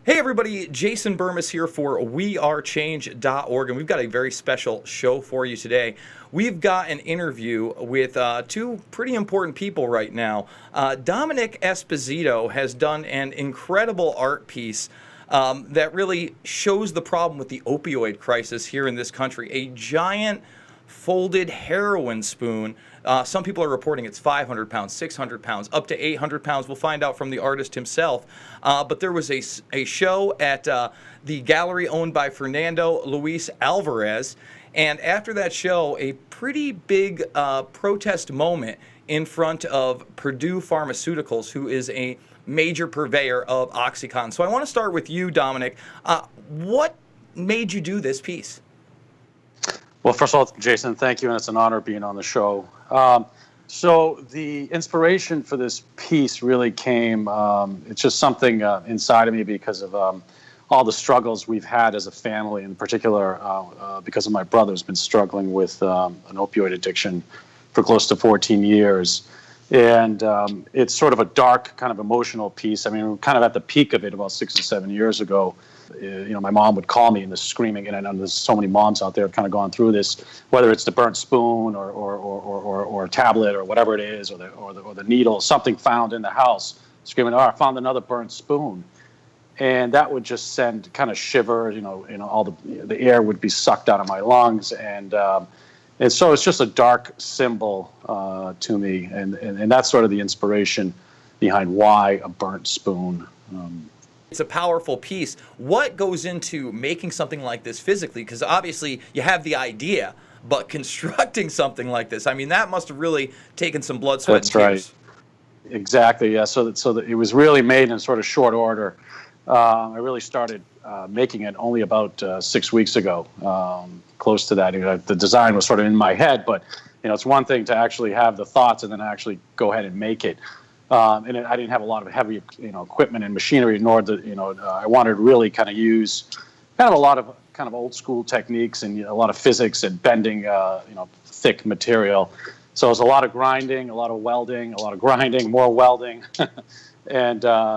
Hey everybody, Jason Bermas here for WeAreChange.org, and we've got a very special show for you today. We've got an interview with two pretty important people right now. Domenic Esposito has done an incredible art piece that really shows the problem with the opioid crisis here in this country. A giant folded heroin spoon. Some people are reporting it's 500 pounds, 600 pounds, up to 800 pounds. We'll find out from the artist himself. But there was a show at the gallery owned by Fernando Luis Alvarez. And after that show, a pretty big protest moment in front of Purdue Pharmaceuticals, who is a major purveyor of OxyContin. So I want to start with you, Domenic. What made you do this piece? Well, first of all, Jason, thank you, and it's an honor being on the show. So the inspiration for this piece really came, it's just something inside of me because of all the struggles we've had as a family, in particular because of my brother who's been struggling with an opioid addiction for close to 14 years. And it's sort of a dark kind of emotional piece. I mean, we're kind of at the peak of it about 6 or 7 years ago. My mom would call me and the screaming, and I know there's so many moms out there kind of going through this, whether it's the burnt spoon or a tablet or whatever it is, or the needle, something found in the house, screaming, "Oh, I found another burnt spoon," and that would just send kind of shiver, all the air would be sucked out of my lungs, and so it's just a dark symbol to me, and that's sort of the inspiration behind why a burnt spoon. It's a powerful piece. What goes into making something like this physically? Because obviously you have the idea, but constructing something like this, I mean, that must have really taken some blood, sweat, and tears. Right. Exactly, yeah. So that it was really made in sort of short order. I really started making it only about 6 weeks ago, close to that. The design was sort of in my head, but it's one thing to actually have the thoughts and then actually go ahead and make it. And I didn't have a lot of heavy, equipment and machinery, nor I wanted to really kind of use kind of a lot of kind of old school techniques and a lot of physics and bending, thick material. So it was a lot of grinding, a lot of welding, a lot of grinding, more welding, and I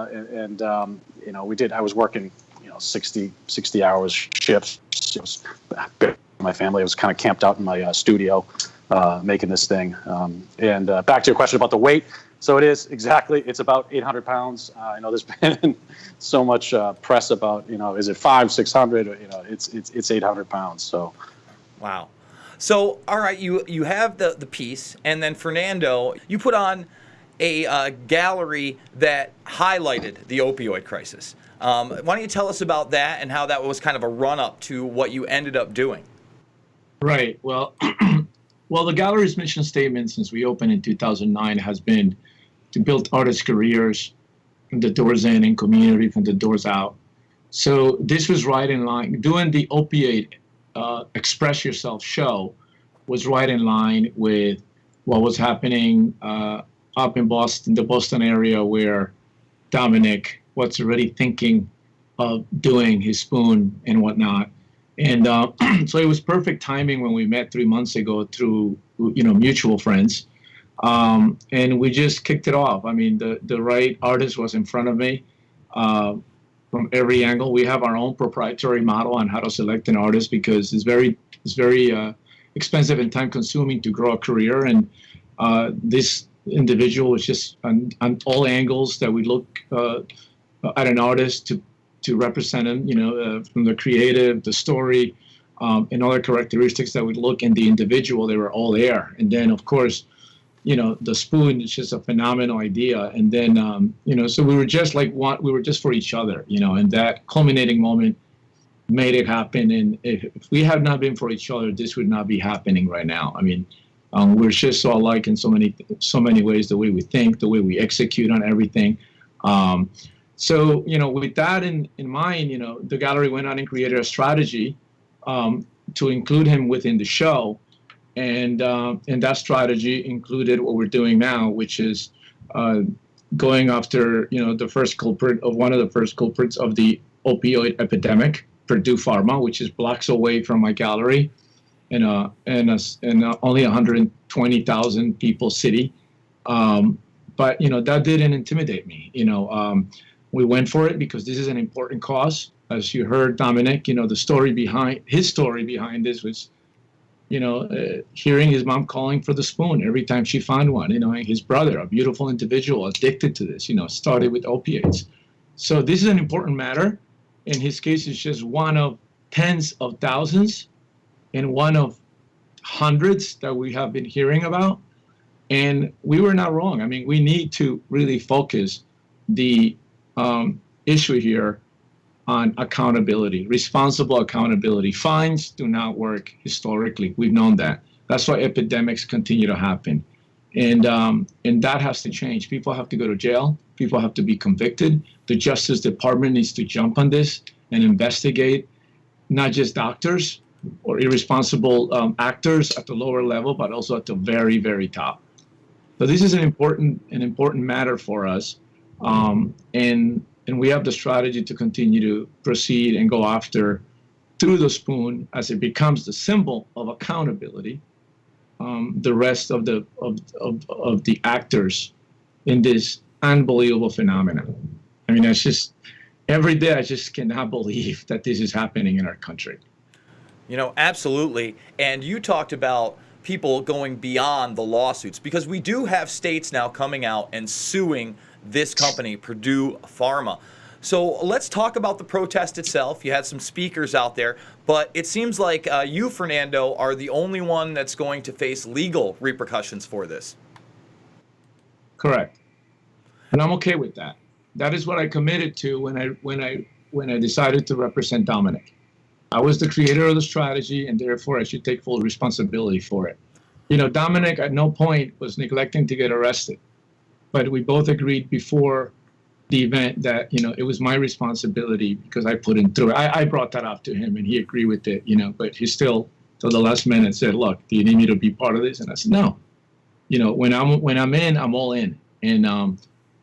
was working, 60 hours shifts. My family was kind of camped out in my studio, making this thing. And back to your question about the weight. So it's about 800 pounds. I know there's been so much press about, is it 500, 600? It's 800 pounds. So, wow. So, all right, you have the piece, and then Fernando, you put on a gallery that highlighted the opioid crisis. Why don't you tell us about that and how that was kind of a run-up to what you ended up doing? Right. Well, the gallery's mission statement since we opened in 2009 has been to build artists' careers from the doors in and community from the doors out. So this was right in line. Doing the opiate Express Yourself show was right in line with what was happening up in Boston, the Boston area, where Domenic was already thinking of doing his spoon and whatnot. And so it was perfect timing when we met 3 months ago through, mutual friends. And we just kicked it off. I mean, the right artist was in front of me from every angle. We have our own proprietary model on how to select an artist because it's very expensive and time consuming to grow a career. And this individual was just on all angles that we look at an artist to represent him, from the creative, the story, and other characteristics that we look in the individual. They were all there. And then, of course, the spoon is just a phenomenal idea. And then, so we were just we were just for each other, and that culminating moment made it happen. And if we had not been for each other, this would not be happening right now. I mean, we're just so alike in so many ways, the way we think, the way we execute on everything. So, with that in mind, the gallery went on and created a strategy to include him within the show. And that strategy included what we're doing now, which is going after, the first culprit of one of the first culprits of the opioid epidemic, Purdue Pharma, which is blocks away from my gallery in only 120,000 people city. But, that didn't intimidate me. We went for it because this is an important cause. As you heard, Domenic, the story behind this was, hearing his mom calling for the spoon every time she found one. And his brother, a beautiful individual, addicted to this. Started with opiates. So this is an important matter. In his case, it's just one of tens of thousands and one of hundreds that we have been hearing about. And we were not wrong. I mean, we need to really focus the issue here on accountability, responsible accountability. Fines do not work historically. We've known that. That's why epidemics continue to happen. And that has to change. People have to go to jail. People have to be convicted. The Justice Department needs to jump on this and investigate not just doctors or irresponsible actors at the lower level, but also at the very, very top. So this is an important matter for us. And we have the strategy to continue to proceed and go after through the spoon as it becomes the symbol of accountability. The rest of the actors in this unbelievable phenomenon. I mean, it's just every day I just cannot believe that this is happening in our country. Absolutely. And you talked about people going beyond the lawsuits, because we do have states now coming out and suing this company, Purdue Pharma. So let's talk about the protest itself. You had some speakers out there, but it seems like you, Fernando, are the only one that's going to face legal repercussions for this. Correct. And I'm okay with that. That is what I committed to when I decided to represent Domenic. I was the creator of the strategy, and therefore I should take full responsibility for it. Domenic at no point was neglecting to get arrested, but we both agreed before the event that, it was my responsibility because I put him through it. I brought that up to him and he agreed with it, but he still, till the last minute, said, look, do you need me to be part of this? And I said, no. When I'm in, I'm all in. And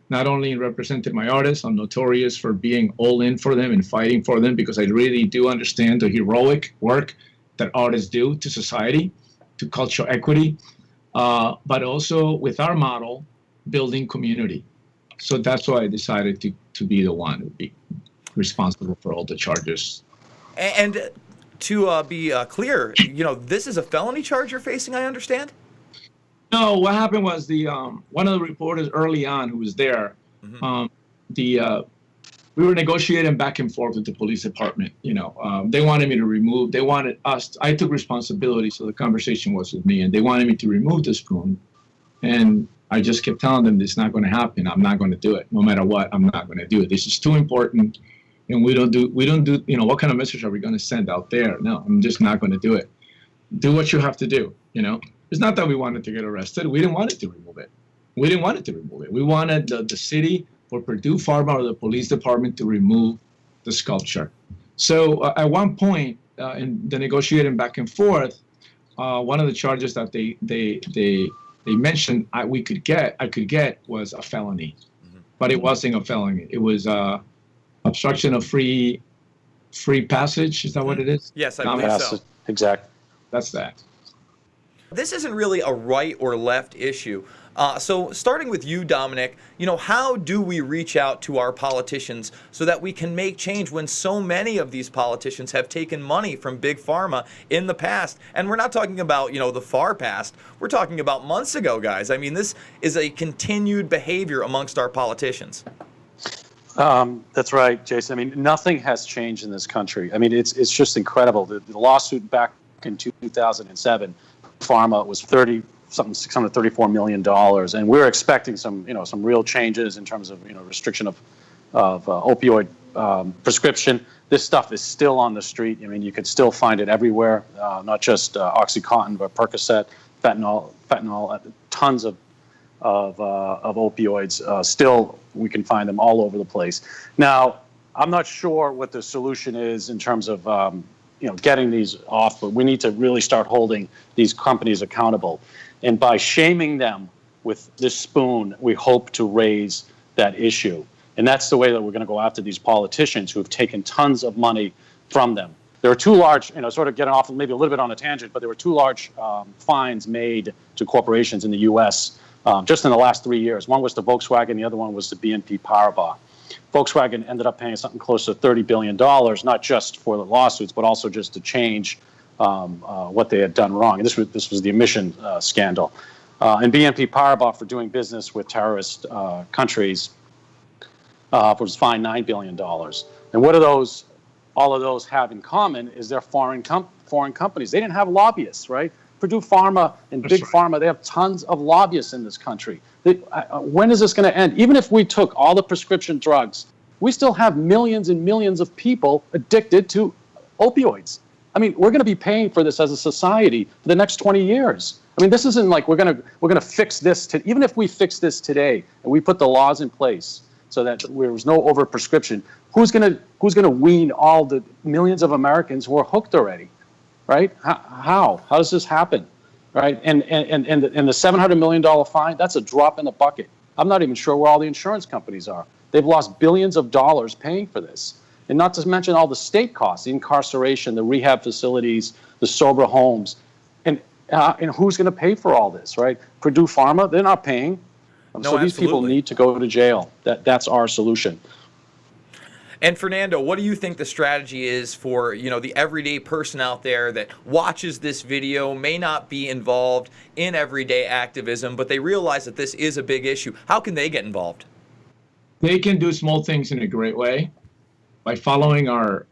not only represented my artists, I'm notorious for being all in for them and fighting for them because I really do understand the heroic work that artists do to society, to cultural equity, but also with our model, building community. So that's why I decided to be the one who be responsible for all the charges. And to be clear, this is a felony charge you're facing, I understand? No, what happened was one of the reporters early on who was there, we were negotiating back and forth with the police department. They wanted me to remove, I took responsibility, so the conversation was with me, and they wanted me to remove the spoon. And I just kept telling them this is not going to happen. I'm not going to do it. No matter what, I'm not going to do it. This is too important. And we don't do, what kind of message are we going to send out there? No, I'm just not going to do it. Do what you have to do, It's not that we wanted to get arrested. We didn't want it to remove it. We wanted the city or Purdue Pharma or the police department to remove the sculpture. So at one point in the negotiating back and forth, one of the charges that they mentioned I could get was a felony, but it wasn't a felony. It was obstruction of free passage. Is that what it is? Yes, I believe so. Exactly. That's that. This isn't really a right or left issue. So starting with you, Domenic, how do we reach out to our politicians so that we can make change when so many of these politicians have taken money from Big Pharma in the past? And we're not talking about, the far past. We're talking about months ago, guys. I mean, this is a continued behavior amongst our politicians. That's right, Jason. I mean, nothing has changed in this country. I mean, it's just incredible. The lawsuit back in 2007, Pharma was $634 million, and we're expecting some real changes in terms of restriction of opioid prescription. This stuff is still on the street. I mean, you could still find it everywhere, not just OxyContin, but Percocet, fentanyl, tons of opioids. Still, we can find them all over the place. Now, I'm not sure what the solution is in terms of getting these off, but we need to really start holding these companies accountable. And by shaming them with this spoon, we hope to raise that issue. And that's the way that we're going to go after these politicians who have taken tons of money from them. There were two large, sort of getting off maybe a little bit on a tangent, but there were two large fines made to corporations in the U.S. Just in the last 3 years. One was to Volkswagen, the other one was to BNP Paribas. Volkswagen ended up paying something close to $30 billion, not just for the lawsuits, but also just to change what they had done wrong. And this was the emission scandal. And BNP Paribas, for doing business with terrorist countries, was fined $9 billion. And what do all of those have in common is they're foreign companies. They didn't have lobbyists, right? Purdue Pharma and Big Pharma, they have tons of lobbyists in this country. When is this going to end? Even if we took all the prescription drugs, we still have millions and millions of people addicted to opioids. I mean, we're going to be paying for this as a society for the next 20 years. I mean, this isn't like we're going to fix this. Even if we fix this today and we put the laws in place so that there was no overprescription, who's going to wean all the millions of Americans who are hooked already, right? How does this happen, right? And the $700 million fine, that's a drop in the bucket. I'm not even sure where all the insurance companies are. They've lost billions of dollars paying for this. And not to mention all the state costs, the incarceration, the rehab facilities, the sober homes. And who's going to pay for all this, right? Purdue Pharma, they're not paying. So these people need to go to jail. That's our solution. And Fernando, what do you think the strategy is for, the everyday person out there that watches this video, may not be involved in everyday activism, but they realize that this is a big issue? How can they get involved? They can do small things in a great way by following our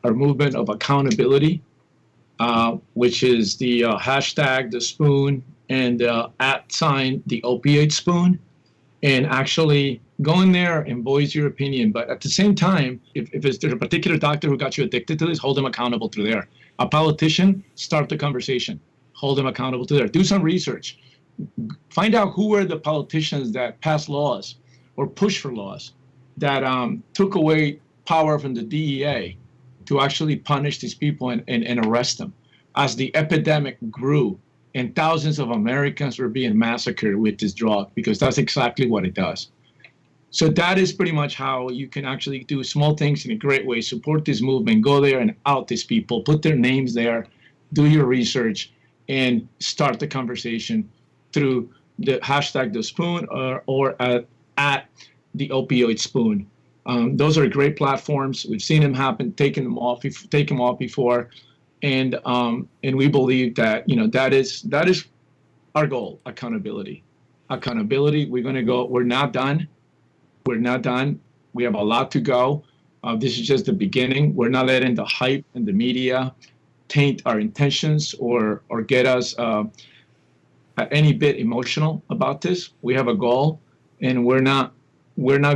movement of accountability, which is the hashtag, the spoon, and the @ the opioid spoon, and actually go in there and voice your opinion. But at the same time, if there's a particular doctor who got you addicted to this, hold them accountable through there. A politician, start the conversation. Hold them accountable to there. Do some research. Find out who were the politicians that passed laws or pushed for laws that took away power from the DEA to actually punish these people and arrest them. As the epidemic grew and thousands of Americans were being massacred with this drug, because that's exactly what it does. So that is pretty much how you can actually do small things in a great way, support this movement, go there and out these people, put their names there, do your research, and start the conversation through the hashtag the spoon or at the opioid spoon. Those are great platforms. We've seen them happen, taken them off before, and we believe that that is our goal. Accountability. We're going to go. We're not done. We have a lot to go. This is just the beginning. We're not letting the hype and the media taint our intentions or get us any bit emotional about this. We have a goal, and we're not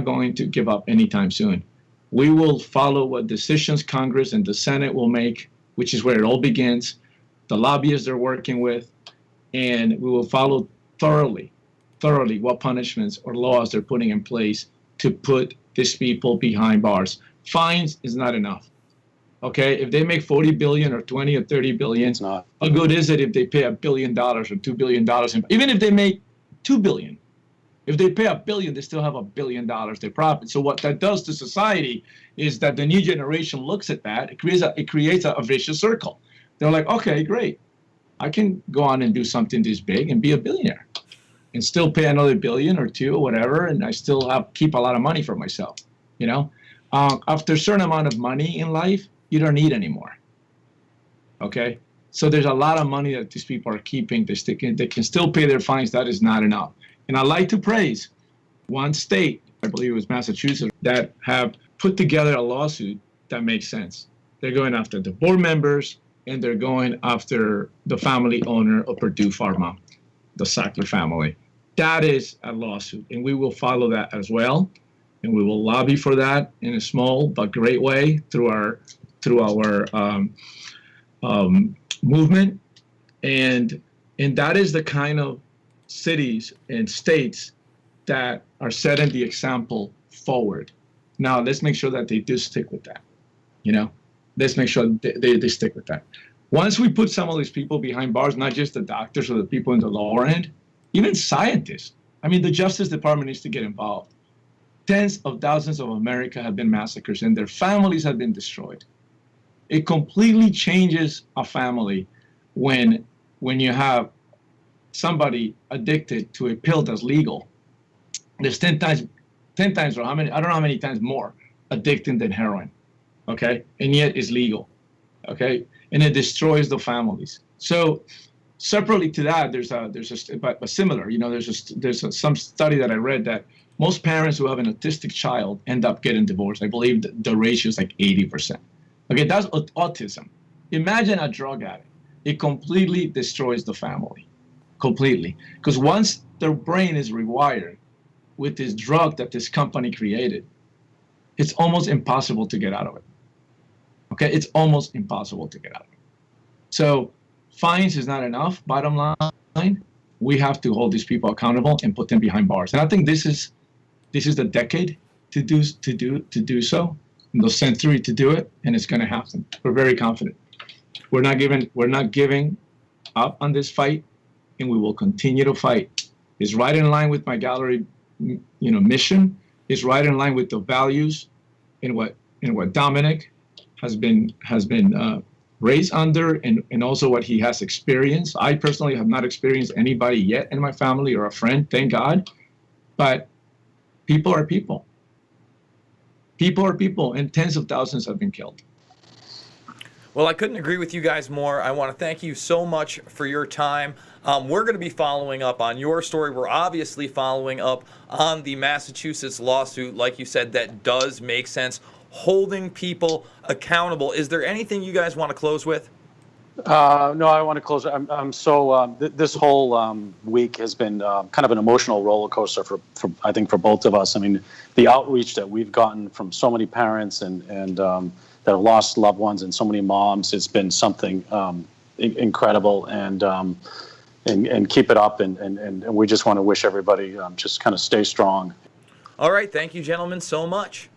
going to give up anytime soon. We will follow what decisions Congress and the Senate will make, which is where it all begins, the lobbyists they're working with, and we will follow thoroughly what punishments or laws they're putting in place to put these people behind bars. Fines is not enough. Okay, if they make 40 billion or 20 or 30 billion, it's not. How good is it if they pay $1 billion or $2 billion? Even if they make 2 billion, if they pay $1 billion, they still have $1 billion they profit. So what that does to society is that the new generation looks at that. It creates a vicious circle. They're like, okay, great. I can go on and do something this big and be a billionaire and still pay another billion or two or whatever, and I still keep a lot of money for myself. After a certain amount of money in life, you don't need anymore. Okay? So there's a lot of money that these people are keeping. They can still pay their fines. That is not enough. And I like to praise one state, I believe it was Massachusetts, that have put together a lawsuit that makes sense. They're going after the board members, and they're going after the family owner of Purdue Pharma, the Sackler family. That is a lawsuit, and we will follow that as well. And we will lobby for that in a small but great way through our movement. And that is the kind of cities and states that are setting the example forward. Now, let's make sure that they do stick with that. Let's make sure they stick with that. Once we put some of these people behind bars, not just the doctors or the people in the lower end, even scientists. I mean, the Justice Department needs to get involved. Tens of thousands of Americans have been massacred and their families have been destroyed. It completely changes a family when you have somebody addicted to a pill that's legal. There's 10 10 times or I don't know how many times more addicting than heroin. Okay, and yet it's legal. Okay, and it destroys the families. So separately to that, but similar. There's some study that I read that most parents who have an autistic child end up getting divorced. I believe the ratio is like 80%. Okay, that's autism. Imagine a drug addict. It completely destroys the family, completely. Because once their brain is rewired with this drug that this company created, it's almost impossible to get out of it. Okay, it's almost impossible to get out of it. So fines is not enough. Bottom line, we have to hold these people accountable and put them behind bars. And I think this is the decade to do so, the century to do it, and it's going to happen. We're very confident. We're not giving up on this fight, and we will continue to fight. It's right in line with my gallery, mission. It's right in line with the values in what Domenic has been raised under, and also what he has experienced. I personally have not experienced anybody yet in my family or a friend, thank God. But people are people. People are people, and tens of thousands have been killed. Well, I couldn't agree with you guys more. I want to thank you so much for your time. We're going to be following up on your story. We're obviously following up on the Massachusetts lawsuit. Like you said, that does make sense. Holding people accountable. Is there anything you guys want to close with? No, I want to close. I'm so this whole week has been kind of an emotional roller coaster for I think for both of us. I mean, the outreach that we've gotten from so many parents and that have lost loved ones and so many moms, it's been something incredible, and keep it up, and we just want to wish everybody just kind of stay strong. All right, thank you, gentlemen, so much.